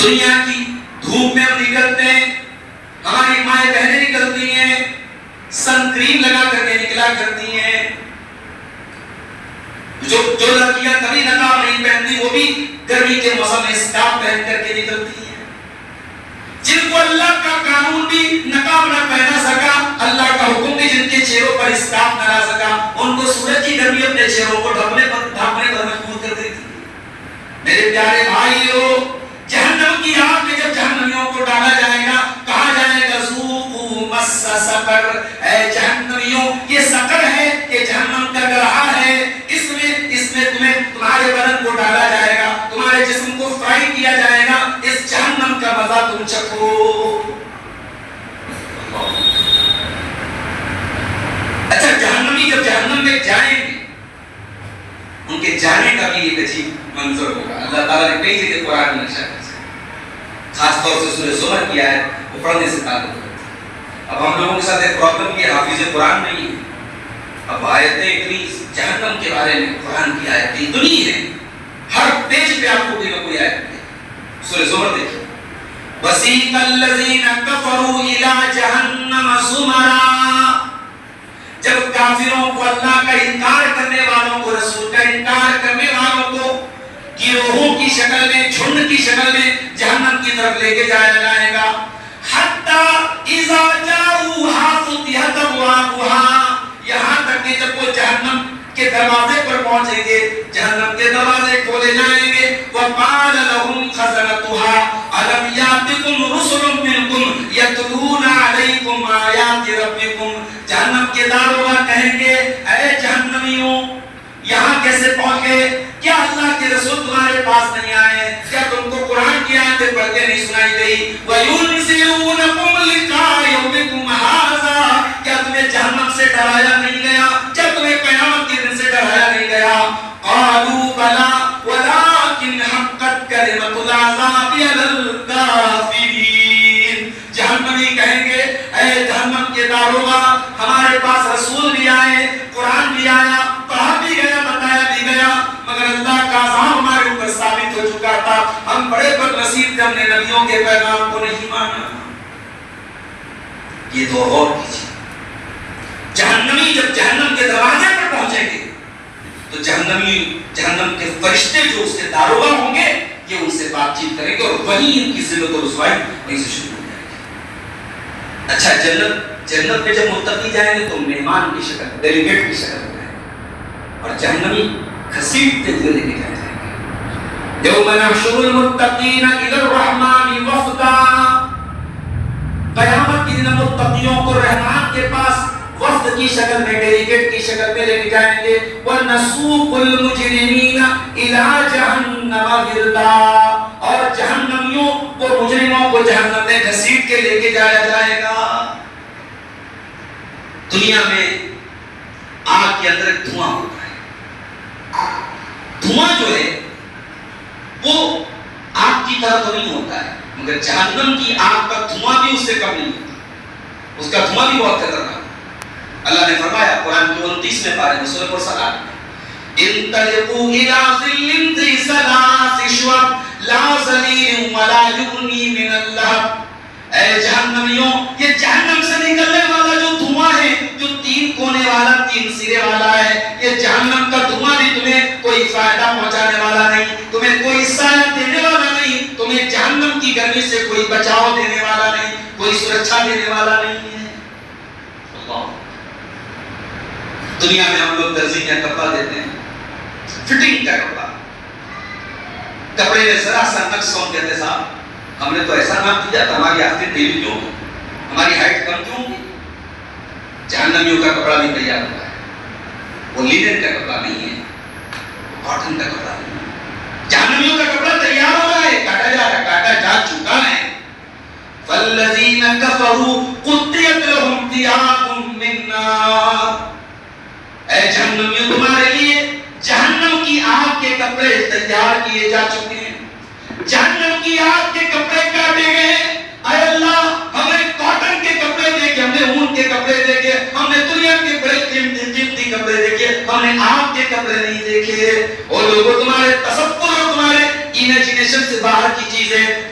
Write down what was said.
دنیا کی دھوپ میں ہم نکلتے ہیں، ہماری مائیں بہنیں نکلتی ہیں، سن کریم لگا کر کے نکلا کرتی ہیں. جو لڑکیاں کبھی نقاب نہیں پہنتی وہ بھی گرمی کے موسم میں اسکارف پہن کر کے نکلتی ہیں. جن کو اللہ کا قانون بھی نقاب نہ پہنا سکا، اللہ کا حکم بھی جن کے چہروں پر اسکارف نہ لا سکا، ان کو سورج کی گرمی اپنے چہروں کو ڈھانپنے پر مجبور کر دیتی. میرے پیارے بھائیو، جہنم کی آگ میں جب جہنمیوں کو ڈالا جائے گا، کہا جائے گا ذوقوا مس سقر، اے جہنمیوں یہ سقر ہے، یہ جہنم کا گڑھا ہے، اس میں تمہیں تمہارے بدن کو ڈالا جائے گا، تمہارے جسم کو فرائی کیا جائے گا، اس جہنم کا مزہ تم چکھو. اچھا، جہنمی جب جہنم میں جائیں گے ان کے جانے کا بھی ایک عجیب منظر ہوگا. اللہ تعالیٰ نے کئی جگہ قرآن میں نشان خاص طور سے سورہ زمر کیا ہے، وہ پڑھنے سے تعلق ہے. اب ہم لوگوں کے ساتھ ایک پرابلم یہ حافظ قرآن نہیں ہے. اب آیتیں اتنی جہنم کے بارے میں قرآن کی آیتیں اتنی ہیں، ہر پیج پہ آپ کو کوئی نہ کوئی آیت ہے. سورہ زمر دیکھیں، وَسِيقَ الَّذِينَ كَفَرُوا إِلَىٰ جَهَنَّمَ زُمَرًا. جب کافروں کو، اللہ کا انکار کرنے والوں کو، رسول کا انکار کرنے والوں کو گروہوں کی شکل میں، جھنڈ کی شکل میں جہنم کی طرف لے کے جایا جائے گا. حتی اذا جاؤوها فتحت ابوابها، یہاں تک کہ جب وہ جہنم کے دروازے پر پہنچیں گے، جہنم کے دروازے کھولے جائیں گے. وقال لهم خزنتها الم یاتکم رسل منکم یتلون علیکم آیات ربکم. جہنم کے داروغہ کہیں گے، اے جہنمیوں یہاں کیسے پہنچ گئے؟ کیا اللہ کے رسول تمہارے پاس نہیں آئے؟ کیا تم کو قرآن کی آیتیں پڑھ کے نہیں سنائی گئی؟ وَيُنْزِلُونَكُمْ لِقَاءَ يَوْمِكُمْ هَٰذَا، کیا تمہیں جہنم سے ڈرایا نہیں گیا؟ کیا تمہیں قیامت کے دن سے ڈرایا نہیں گیا؟ قَالُوا بَلَىٰ وَلَٰكِنْ حَقَّتْ كَلِمَةُ الْعَذَابِ عَلَى الْكَافِرِينَ. جہنمی کہیں گے، اے جہنم کے داروغہ ہمارے پاس رسول بھی آئے، قرآن بھی آیا، پڑھا بھی گیا، بتایا بھی گیا، مگر اللہ کا عذاب ہمارے اوپر ثابت ہو چکا تھا. ہم بڑے بد نصیب تھے، ہم نے نبیوں کے پیغام کو نہیں مانا. یہ تو غور کیجیے. جہنمی جب جہنم کے دروازے پر پہنچیں گے تو جہنم کے فرشتے جو اس کے داروغہ ہوں گے یہ ان سے بات چیت کریں گے، اور وہیں ان کی ذلت و رسوائی وہیں سے شروع ہو جائے گی. اچھا، جنت میں جب متقی جائیں گے تو مہمان کی شکل، ڈیلیگیٹ کی شکل میں جائیں گے، اور جہنمی گھسیٹتے ہوئے لے کے جائیں گے. یوم نحشر المتقین الی الرحمن وفدا. قیامت کے دن متقیوں کو رحمان کے پاس وفد کی شکل میں، ڈیلیگیٹ کی شکل میں لے کے جائیں گے. وَنَسُوقُ الْمُجْرِمِينَ إِلَىٰ جَهَنَّمَ وِرْدًا. اور جہنمیوں کو، مجرموں کو جہنم میں گھسیٹ کے لے کے جایا جائے گا. دنیا میں آگ کے اندر ایک دھواں ہوتا ہے. دھواں جو ہے وہ آگ کی طرح تو نہیں ہوتا ہے، مگر جہنم کی آگ کا دھواں بھی اس سے کم نہیں ہوتا. اس کا دھواں بھی بہت خطرناک ہے. اللہ نے فرمایا قرآن کے 29ویں پارے میں سورہ مرسلات میں، انطلقوا إلى ظل ذي ثلاث شعب لا ظليل ولا يغني من اللهب. اے جہنمیوں، یہ جہنم سے نکلنے والا جو دھواں ہے، جو 3 کونے والا، 3 سرے والا ہے، یہ جہنم کا دھواں بھی تمہیں کوئی فائدہ پہنچانے والا نہیں، تمہیں کوئی سایہ دینے والا نہیں، تمہیں جہنم کی گرمی سے کوئی بچاؤ دینے والا نہیں، کوئی سرکشا دینے والا نہیں ہے. دنیا میں ہم لوگ درزی کا کپڑا دیتے ہیں، فٹنگ کا کپڑا، کپڑے میں ذرا سا نقص ہم کہتے صاحب ہم نے تو ایسا نام دیا تھا، ہماری آنکھیں ٹیڑھی کیوں، ہماری ہائٹ کم کیوں. جہنمیوں کا کپڑا بھی تیار ہوا ہے، وہ لینن کا کپڑا نہیں ہے، کاٹن کا کپڑا نہیں ہے. جہنمیوں کا کپڑا تیار ہو رہا ہے، کاٹا جا رہا ہے، کاٹا جا چکا ہے. فَالَّذِينَ كَفَرُوا قُطِّعَتْ لَهُمْ ثِيَابٌ مِّن نَّارٍ. اے جہنمیوں، تمہارے لیے جہنم کی آگ کے کپڑے تیار کیے جا چکے ہیں. جہنم کی آگ کے کپڑے کاٹے گئے. اے اللہ، ہمیں کاٹن کے کپڑے دیکھے، ہم نے اون کے کپڑے دیکھے، ہم نے دنیا کے بڑے قیمتی کپڑے دیکھے، ہم نے آگ کے کپڑے نہیں دیکھے. اور لوگوں، تمہارے تصور اور تمہارے امیجنیشن سے باہر کی چیزیں